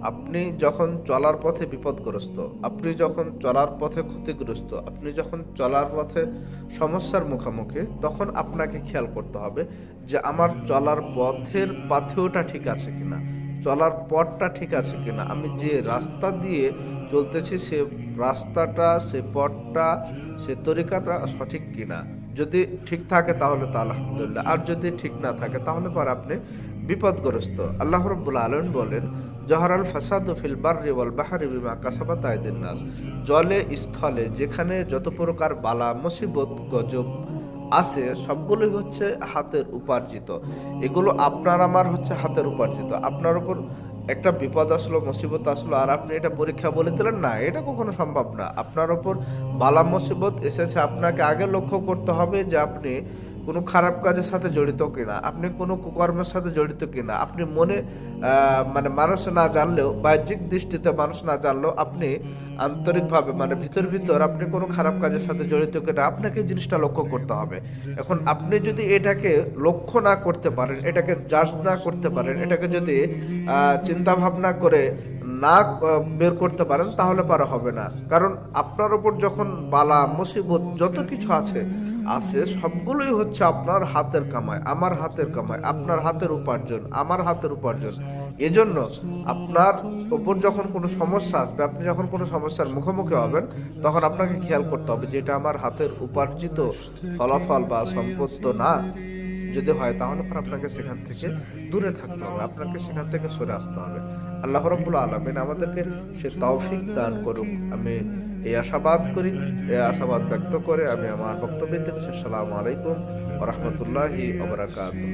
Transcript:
আপনি যখন চলার পথে বিপদগ্রস্ত, আপনি যখন চলার পথে ক্ষতিগ্রস্ত, আপনি যখন চলার পথে সমস্যার মুখোমুখি, তখন আপনাকে খেয়াল করতে হবে যে আমার চলার পথের পাথেওটা ঠিক আছে কিনা, চলার পথটা ঠিক আছে কিনা, আমি যে রাস্তা দিয়ে চলতেছি সে রাস্তাটা, সে পথটা, সে তরিকাটা সঠিক কিনা। যদি ঠিক থাকে তাহলে তো আলহামদুলিল্লাহ, আর যদি ঠিক না থাকে তাহলে পর আপনি বিপদগ্রস্ত। আল্লাহ রাব্বুল আলামিন বলেন, জহরাল ফাসাদু ফিল বাররি ওয়াল বাহরি বিমা কাসাবাত আইদিন নাস। জলে স্থলে যেখানে যত প্রকার বালা মুসিবত গজব আছে সবগুলোই হচ্ছে হাতের উপার্জিত। এগুলো আপনার আমার হচ্ছে হাতের উপার্জিত। আপনার উপর একটা বিপদ আসলো, মুসিবত আসলো, আর আপনি এটা পরীক্ষা বলে দিলেন, না, এটা কখনো সম্ভব না। আপনার উপর বালা মুসিবত এসেছে, আপনাকে আগে লক্ষ্য করতে হবে যে আপনি কোনো খারাপ কাজের সাথে জড়িত কিনা, আপনি কোনো কুকর্মের সাথে জড়িত কিনা। আপনি মনে মানে মানুষ না জানলেও, বাহ্যিক দৃষ্টিতে মানুষ না জানলেও, আপনি আন্তরিকভাবে মানে ভিতর ভিতর আপনি কোনো খারাপ কাজের সাথে জড়িত কিনা আপনাকে এই জিনিসটা লক্ষ্য করতে হবে। এখন আপনি যদি এটাকে লক্ষ্য না করতে পারেন, এটাকে জাজ না করতে পারেন, এটাকে যদি চিন্তা ভাবনা করে না বের করতে পারেন, তাহলে পারা হবে না। কারণ আপনার উপর যখন বালা মুসিবত যত কিছু আছে আছে সবগুলোই হচ্ছে আপনার হাতের কামাই, আমার হাতের কামাই, আপনার হাতের উপার্জন, আমার হাতের উপার্জন। এজন্য আপনার উপর যখন কোনো সমস্যা আসবে, আপনি যখন কোনো সমস্যার মুখোমুখি হবেন, তখন আপনাকে খেয়াল করতে হবে যে এটা আমার হাতের উপার্জিত ফলাফল বা সম্পদ তো না। যদি হয় তাহলে পর আপনাকে সেখান থেকে দূরে থাকতে হবে, আপনাকে সেখান থেকে সরে আসতে হবে। আল্লাহ রাব্বুল আলামিন আমাদেরকে সে তৌফিক দান করুক, আমি এই আশাবাদ করি। এই আশাবাদ ব্যক্ত করে আমি আমার বক্তব্য দিচ্ছি। আসসালামু আলাইকুম ওয়া রাহমাতুল্লাহি ওয়া বারাকাতুহু।